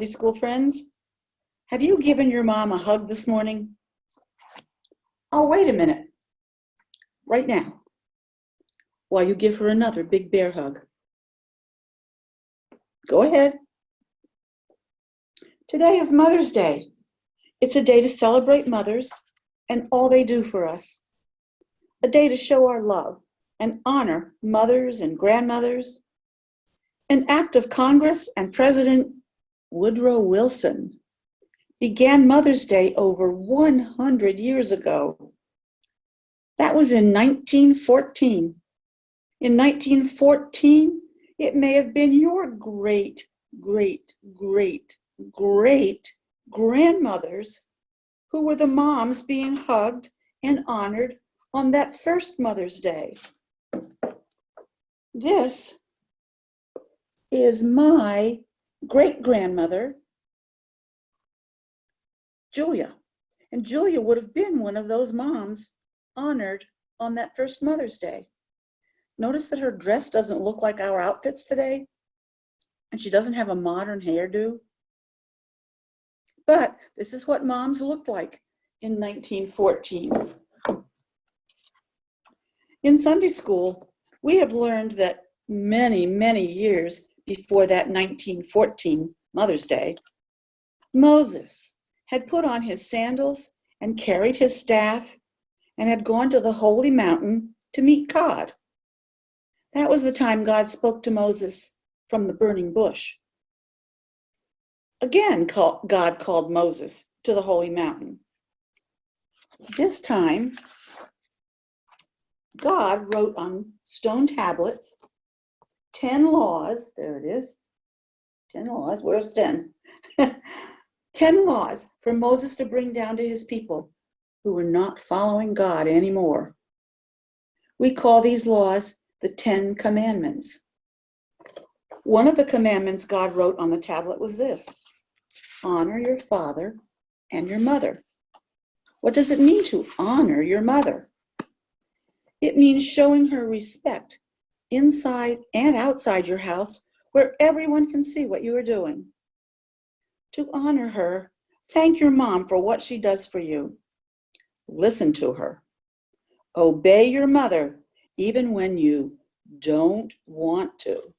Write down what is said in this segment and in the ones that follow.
Sunday school friends. Have you given your mom a hug this morning? Oh, wait a minute. Right now, while you give her another big bear hug. Go ahead. Today is Mother's Day. It's a day to celebrate mothers and all they do for us. A day to show our love and honor mothers and grandmothers. An act of Congress and President Woodrow Wilson began Mother's Day over 100 years ago. That was in 1914. In 1914, it may have been your great, great, great, great grandmothers who were the moms being hugged and honored on that first Mother's Day. This is my great-grandmother, Julia. And Julia would have been one of those moms honored on that first Mother's Day. Notice that her dress doesn't look like our outfits today, and she doesn't have a modern hairdo. But this is what moms looked like in 1914. In Sunday school, we have learned that many, many years before that 1914 Mother's Day, Moses had put on his sandals and carried his staff and had gone to the holy mountain to meet God. That was the time God spoke to Moses from the burning bush. Again, God called Moses to the holy mountain. This time, God wrote on stone tablets 10 laws. There it is. 10 laws. Where's 10? 10 laws for Moses to bring down to his people who were not following God anymore. We call these laws the 10 Commandments. One of the commandments God wrote on the tablet was this: honor your father and your mother. What does it mean to honor your mother? It means showing her respect inside and outside your house where everyone can see what you are doing. To honor her, thank your mom for what she does for you. Listen to her. Obey your mother even when you don't want to.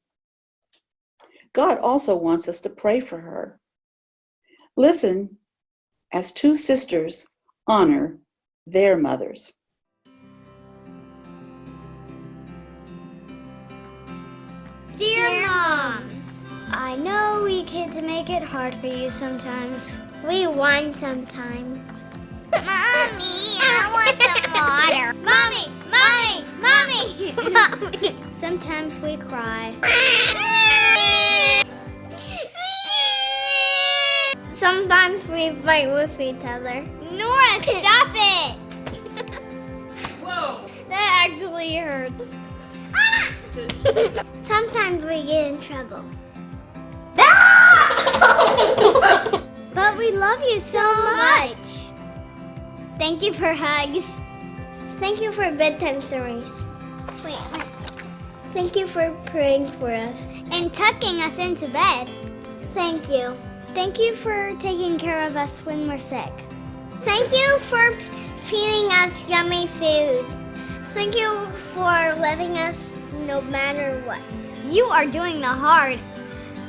God also wants us to pray for her. Listen as two sisters honor their mothers. Dear Moms, I know we kids make it hard for you sometimes. We whine sometimes. Mommy, I want some water. Mommy, Mommy, Mommy. Sometimes we cry. Sometimes we fight with each other. Nora, stop it! Whoa! That actually hurts. Sometimes we get in trouble. But we love you so much. Thank you for hugs. Thank you for bedtime stories. Wait. Thank you for praying for us. And tucking us into bed. Thank you. Thank you for taking care of us when we're sick. Thank you for feeding us yummy food. Thank you for letting us no matter what. You are doing the hard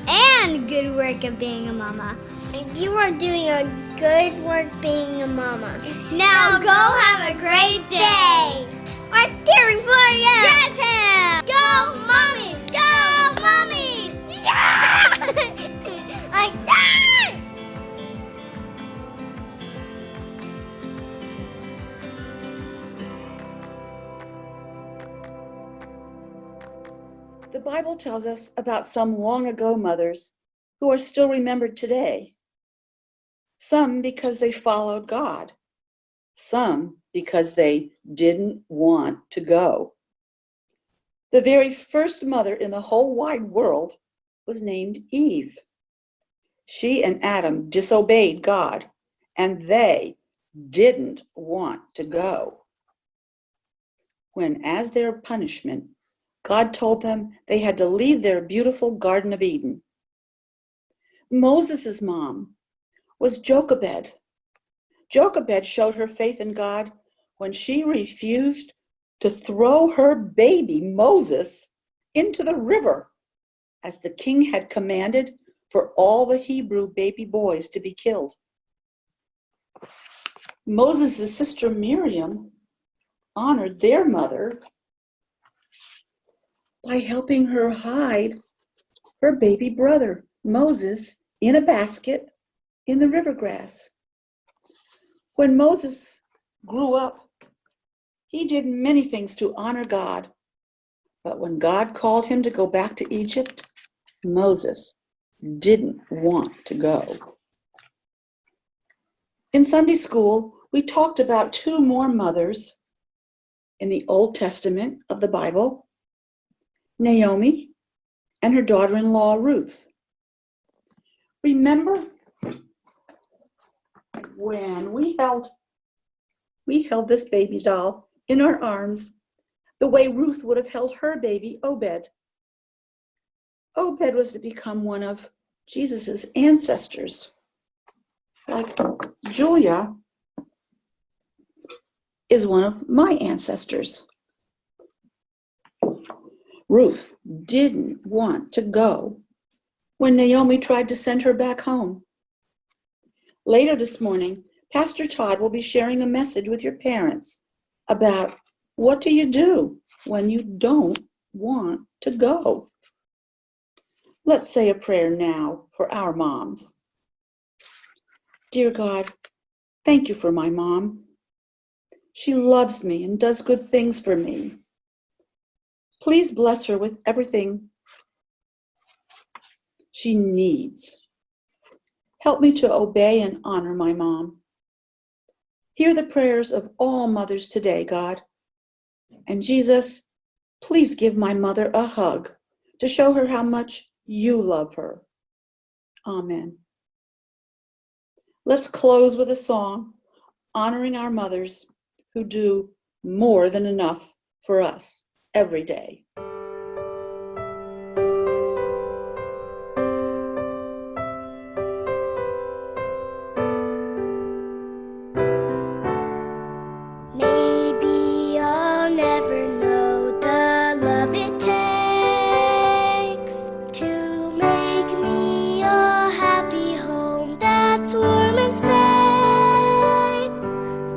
and good work of being a mama. And you are doing a good work being a mama. Now go have a great day. We're cheering for you. Jazz hands. Go mommies. Go mommies. Yeah! Like that. The Bible tells us about some long ago mothers who are still remembered today. Some because they followed God. Some because they didn't want to go. The very first mother in the whole wide world was named Eve. She and Adam disobeyed God, and they didn't want to go. When, as their punishment, God told them they had to leave their beautiful Garden of Eden. Moses' mom was Jochebed. Jochebed showed her faith in God when she refused to throw her baby, Moses, into the river, as the king had commanded for all the Hebrew baby boys to be killed. Moses' sister Miriam honored their mother by helping her hide her baby brother, Moses, in a basket in the river grass. When Moses grew up, he did many things to honor God, but when God called him to go back to Egypt, Moses didn't want to go. In Sunday school, we talked about two more mothers in the Old Testament of the Bible, Naomi and her daughter-in-law, Ruth. Remember when we held this baby doll in our arms the way Ruth would have held her baby, Obed. Obed was to become one of Jesus's ancestors. Like Julia is one of my ancestors. Ruth didn't want to go when Naomi tried to send her back home. Later this morning, Pastor Todd will be sharing a message with your parents about what do you do when you don't want to go. Let's say a prayer now for our moms. Dear God, thank you for my mom. She loves me and does good things for me. Please bless her with everything she needs. Help me to obey and honor my mom. Hear the prayers of all mothers today, God. And Jesus, please give my mother a hug to show her how much you love her. Amen. Let's close with a song honoring our mothers who do more than enough for us every day. Maybe I'll never know the love it takes to make me a happy home that's warm and safe.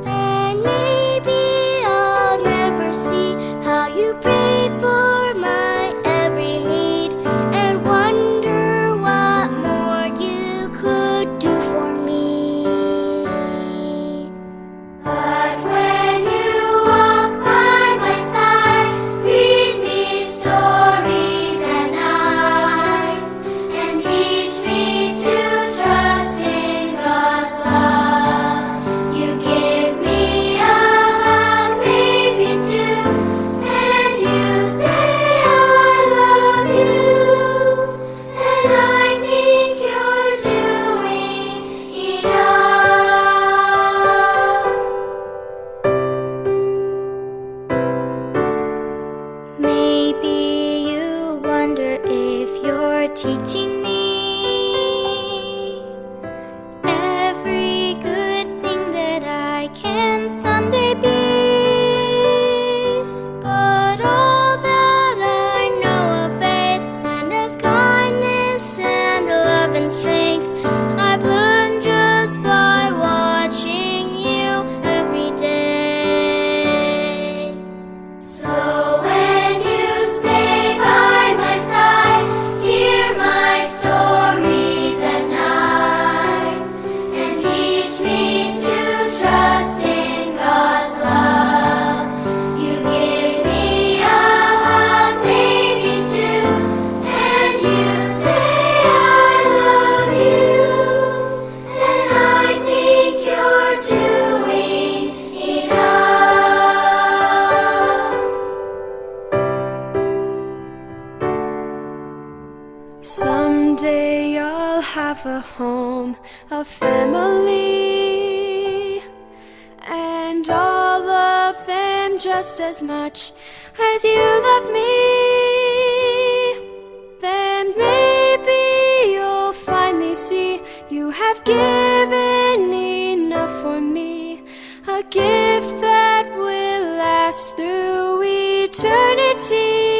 And maybe I'll never see how you pray for my every need and wonder what more you could do for me. But when you walk by my side, read me stories at night, and teach me to trust in God's love. You give me a hug, maybe two, and you say I love you, and I think you're doing enough. Maybe you wonder if you're teaching me every good thing that I can someday be. But all that I know of faith and of kindness and love and strength, I've learned just by watching you every day. So when you stay by my side, hear my stories at night, and teach me to trust in God's love. You give me a hug, maybe two, and you say I love you, and I think you're doing enough. Someday I'll have a home, a family, and I'll love them just as much as you love me. Then maybe you'll finally have given enough for me, a gift that will last through eternity.